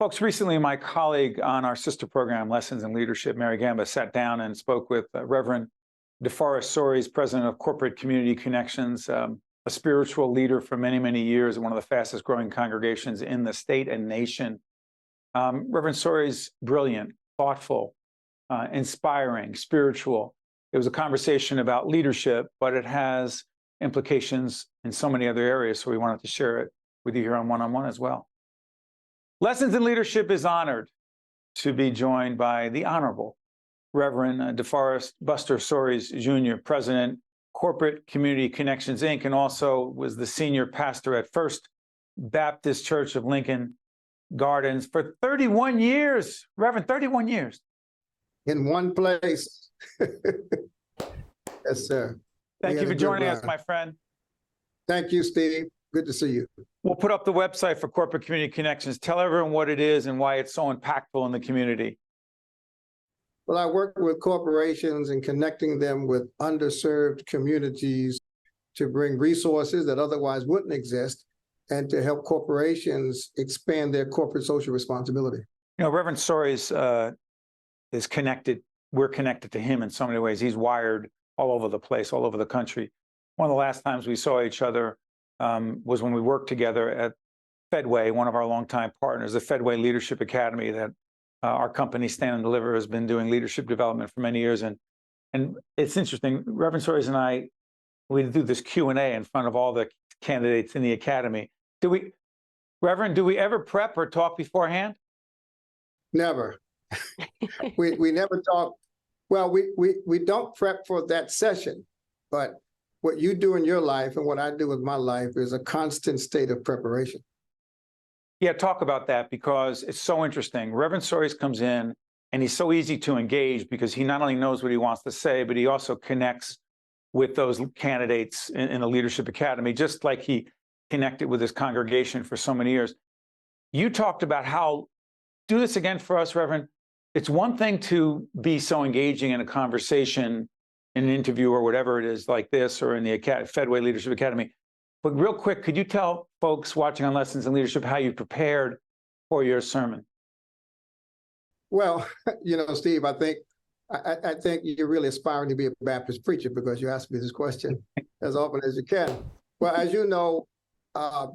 Folks, recently my colleague on our sister program, Lessons in Leadership, Mary Gamba, sat down and spoke with Reverend DeForest Soaries, president of Corporate Community Connections, a spiritual leader for many, many years, one of the fastest growing congregations in the state and nation. Reverend Soaries, brilliant, thoughtful, inspiring, spiritual. It was a conversation about leadership, but it has implications in so many other areas, so we wanted to share it with you here on One-on-One as well. Lessons in Leadership is honored to be joined by the Honorable Reverend DeForest Buster Soaries, Jr., President, Corporate Community Connections, Inc., and also was the senior pastor at First Baptist Church of Lincoln Gardens for 31 years. Reverend, 31 years. In one place. Yes, sir. Thank you for joining us, my friend. Thank you, Steve. Good to see you. We'll put up the website for Corporate Community Connections. Tell everyone what it is and why it's so impactful in the community. Well, I work with corporations and connecting them with underserved communities to bring resources that otherwise wouldn't exist and to help corporations expand their corporate social responsibility. You know, Reverend Soaries is connected. We're connected to him in so many ways. He's wired all over the place, all over the country. One of the last times we saw each other was when we worked together at Fedway, one of our longtime partners, the Fedway Leadership Academy that our company, Stand and Deliver, has been doing leadership development for many years. And it's interesting, Reverend Soaries and I, we do this Q&A in front of all the candidates in the academy. Reverend, do we ever prep or talk beforehand? Never. we never talk. Well, we don't prep for that session, but what you do in your life and what I do with my life is a constant state of preparation. Yeah, talk about that because it's so interesting. Reverend Soaries comes in and he's so easy to engage because he not only knows what he wants to say, but he also connects with those candidates in the Leadership Academy, just like he connected with his congregation for so many years. You talked about how, do this again for us, Reverend. It's one thing to be so engaging in a conversation, in an interview or whatever it is like this, or in the Fedway Leadership Academy. But real quick, could you tell folks watching on Lessons in Leadership how you prepared for your sermon? Well, you know, Steve, I think you're really aspiring to be a Baptist preacher because you asked me this question as often as you can. Well, as you know,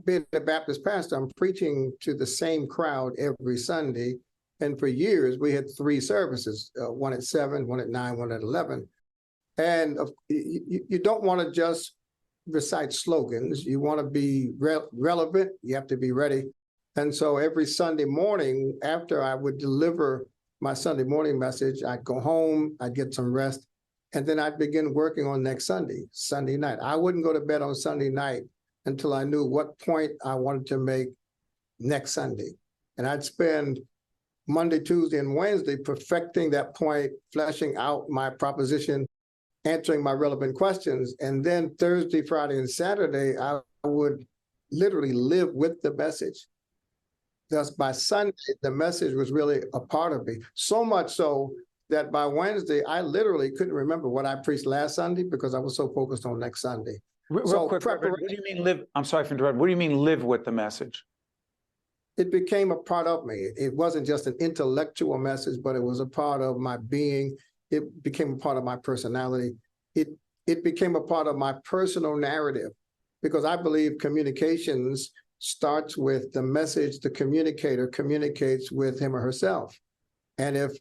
being a Baptist pastor, I'm preaching to the same crowd every Sunday. And for years, we had 3 services, one at 7, one at 9, one at 11. And you don't want to just recite slogans. You want to be relevant. You have to be ready. And so every Sunday morning, after I would deliver my Sunday morning message, I'd go home, I'd get some rest, and then I'd begin working on next Sunday night. I wouldn't go to bed on Sunday night until I knew what point I wanted to make next Sunday. And I'd spend Monday, Tuesday, and Wednesday perfecting that point, fleshing out my proposition, answering my relevant questions. And then Thursday, Friday, and Saturday, I would literally live with the message. Thus, by Sunday, the message was really a part of me. So much so that by Wednesday, I literally couldn't remember what I preached last Sunday because I was so focused on next Sunday. Real quick, what do you mean live? I'm sorry for interrupting. What do you mean live with the message? It became a part of me. It wasn't just an intellectual message, but it was a part of my being. It became a part of my personality. It became a part of my personal narrative because I believe communications starts with the message the communicator communicates with him or herself. And if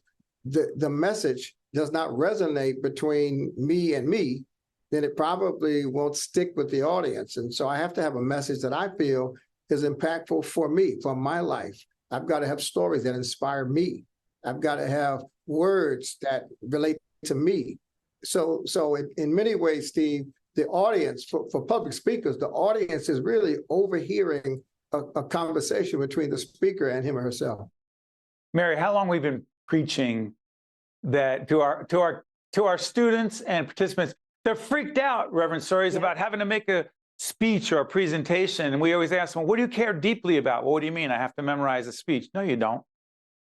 the message does not resonate between me and me, then it probably won't stick with the audience. And so I have to have a message that I feel is impactful for me, for my life. I've got to have stories that inspire me. I've got to have words that relate to me. So in many ways, Steve, the audience, for public speakers, the audience is really overhearing a conversation between the speaker and him or herself. Mary, how long we've been preaching that to our students and participants? They're freaked out, Reverend Soaries, about having to make a speech or a presentation. And we always ask them, what do you care deeply about? Well, what do you mean? I have to memorize a speech. No, you don't.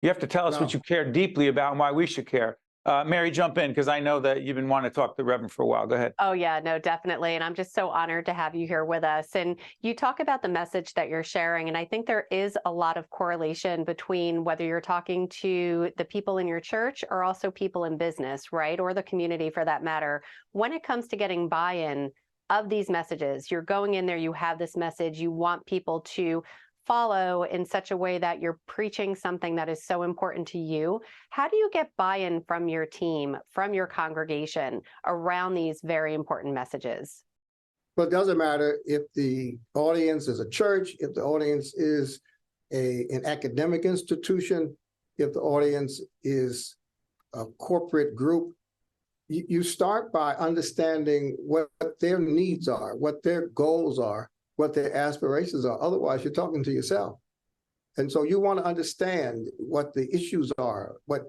You have to tell us what you care deeply about and why we should care. Mary, jump in, because I know that you've been wanting to talk to the Reverend for a while. Go ahead. Oh, yeah, no, definitely. And I'm just so honored to have you here with us. And you talk about the message that you're sharing. And I think there is a lot of correlation between whether you're talking to the people in your church or also people in business, right? Or the community for that matter. When it comes to getting buy-in of these messages, you're going in there, you have this message, you want people to follow in such a way that you're preaching something that is so important to you. How do you get buy-in from your team, from your congregation around these very important messages? Well, it doesn't matter if the audience is a church, if the audience is an academic institution, if the audience is a corporate group. You start by understanding what their needs are, what their goals are, what their aspirations are. Otherwise, you're talking to yourself. And so you want to understand what the issues are, what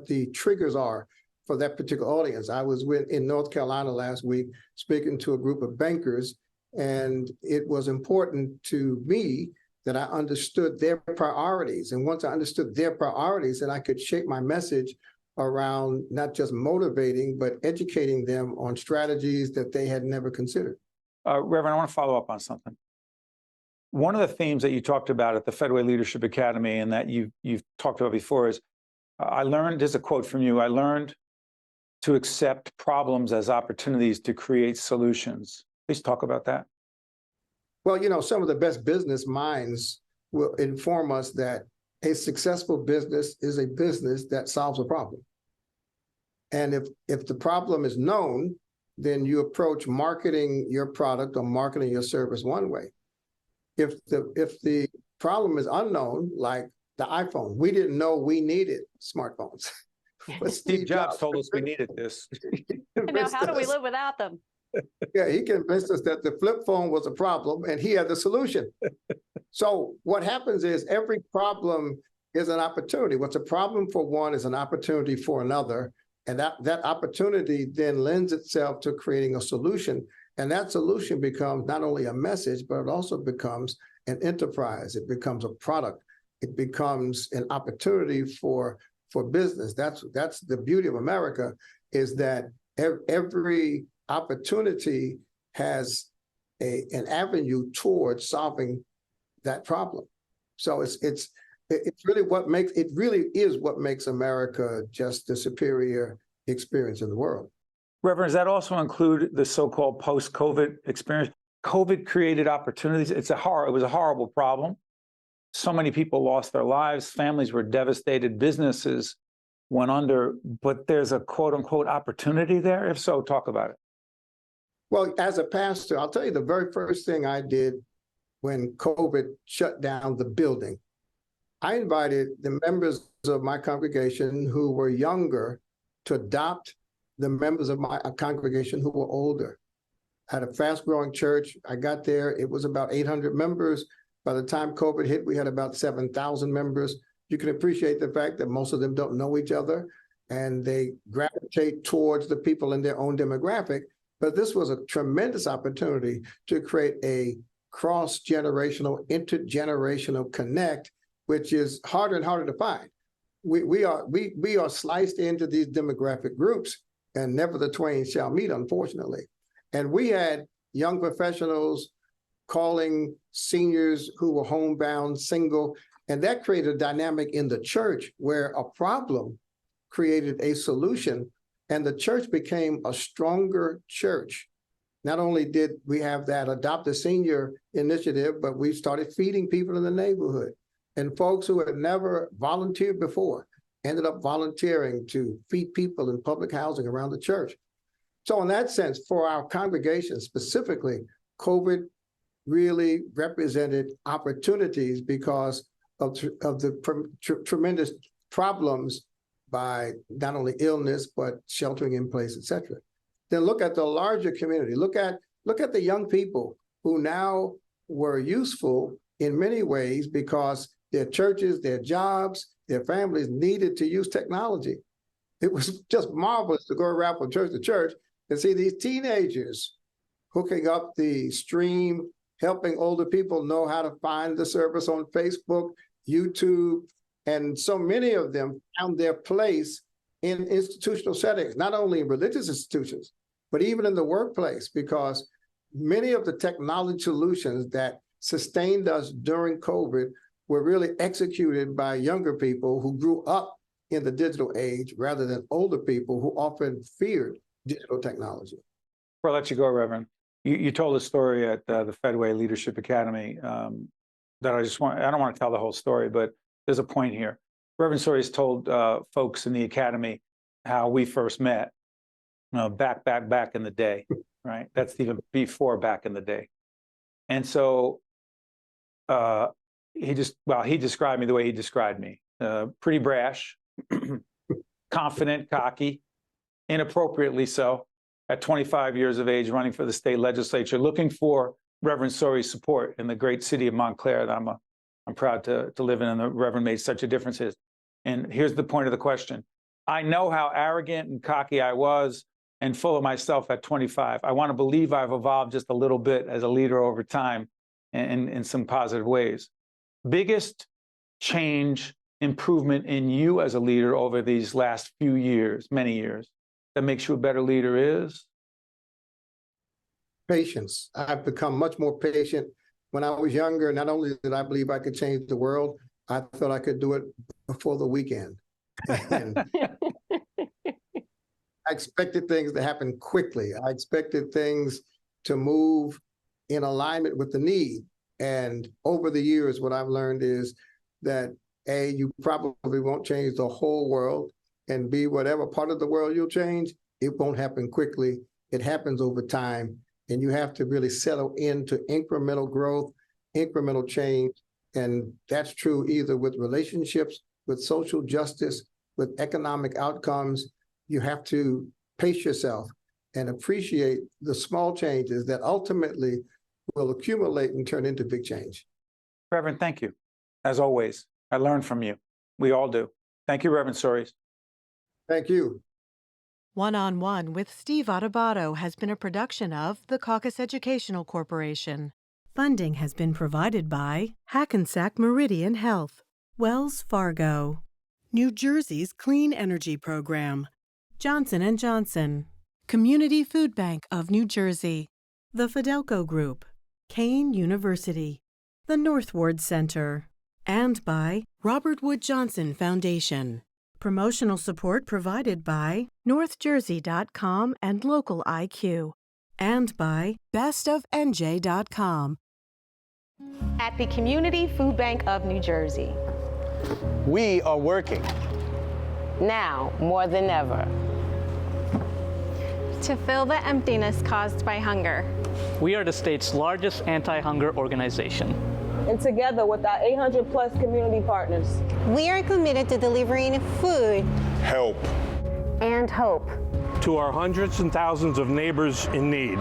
the triggers are for that particular audience. I was in North Carolina last week speaking to a group of bankers, and it was important to me that I understood their priorities. And once I understood their priorities, then I could shape my message around not just motivating, but educating them on strategies that they had never considered. Reverend, I want to follow up on something. One of the themes that you talked about at the Fedway Leadership Academy and that you've talked about before is, I learned, there's a quote from you, I learned to accept problems as opportunities to create solutions. Please talk about that. Well, some of the best business minds will inform us that a successful business is a business that solves a problem. And if the problem is known, then you approach marketing your product or marketing your service one way. If the problem is unknown, like the iPhone, we didn't know we needed smartphones. But Steve Jobs told us we needed this. Now, how do we live without them? Yeah, he convinced us that the flip phone was a problem and he had the solution. So what happens is every problem is an opportunity. What's a problem for one is an opportunity for another. And that opportunity then lends itself to creating a solution. And that solution becomes not only a message, but it also becomes an enterprise. It becomes a product. It becomes an opportunity for business. That's the beauty of America, is that every opportunity has an avenue towards solving that problem. So it's really what makes America just the superior experience in the world. Reverend, does that also include the so-called post-COVID experience? COVID created opportunities. It was a horrible problem. So many people lost their lives. Families were devastated. Businesses went under. But there's a quote-unquote opportunity there. If so, talk about it. Well, as a pastor, I'll tell you the very first thing I did when COVID shut down the building, I invited the members of my congregation who were younger to adopt the members of my congregation who were older. I had a fast-growing church. I got there, it was about 800 members. By the time COVID hit, we had about 7,000 members. You can appreciate the fact that most of them don't know each other, and they gravitate towards the people in their own demographic. But this was a tremendous opportunity to create a cross-generational, intergenerational connect, which is harder and harder to find. We are sliced into these demographic groups, and never the twain shall meet, unfortunately. And we had young professionals calling seniors who were homebound, single, and that created a dynamic in the church where a problem created a solution, and the church became a stronger church. Not only did we have that Adopt a Senior initiative, but we started feeding people in the neighborhood. And folks who had never volunteered before ended up volunteering to feed people in public housing around the church. So in that sense, for our congregation specifically, COVID really represented opportunities because of the tremendous problems by not only illness, but sheltering in place, et cetera. Then look at the larger community. Look at the young people who now were useful in many ways because their churches, their jobs, their families needed to use technology. It was just marvelous to go around from church to church and see these teenagers hooking up the stream, helping older people know how to find the service on Facebook, YouTube, and so many of them found their place in institutional settings, not only in religious institutions, but even in the workplace, because many of the technology solutions that sustained us during COVID were really executed by younger people who grew up in the digital age rather than older people who often feared digital technology. Before I let you go, Reverend, you told a story at the Fedway Leadership Academy that I don't want to tell the whole story, but there's a point here. Reverend Soaries told folks in the academy how we first met, back in the day, right? That's even before back in the day. And so he described me the way he described me, pretty brash, confident, cocky, inappropriately so, at 25 years of age, running for the state legislature, looking for Reverend Soaries' support in the great city of Montclair that I'm proud to live in, and the Reverend made such a difference. And here's the point of the question. I know how arrogant and cocky I was and full of myself at 25. I want to believe I've evolved just a little bit as a leader over time in some positive ways. Biggest change, improvement in you as a leader over these last few years, many years, that makes you a better leader is? Patience. I've become much more patient. When I was younger, not only did I believe I could change the world, I thought I could do it before the weekend. And I expected things to happen quickly. I expected things to move in alignment with the need. And over the years, what I've learned is that A, you probably won't change the whole world, and B, whatever part of the world you'll change, it won't happen quickly. It happens over time. And you have to really settle into incremental growth, incremental change. And that's true either with relationships, with social justice, with economic outcomes. You have to pace yourself and appreciate the small changes that ultimately will accumulate and turn into big change. Reverend, thank you. As always, I learned from you. We all do. Thank you, Reverend Soaries. Thank you. One-on-One with Steve Adubato has been a production of the Caucus Educational Corporation. Funding has been provided by Hackensack Meridian Health, Wells Fargo, New Jersey's Clean Energy Program, Johnson & Johnson, Community Food Bank of New Jersey, the Fidelco Group, Kane University, the North Ward Center, and by Robert Wood Johnson Foundation. Promotional support provided by NorthJersey.com and Local IQ, and by BestOfNJ.com. At the Community Food Bank of New Jersey. We are working. Now, more than ever. To fill the emptiness caused by hunger. We are the state's largest anti-hunger organization. And together with our 800+ community partners, we are committed to delivering food, help, and hope to our hundreds and thousands of neighbors in need.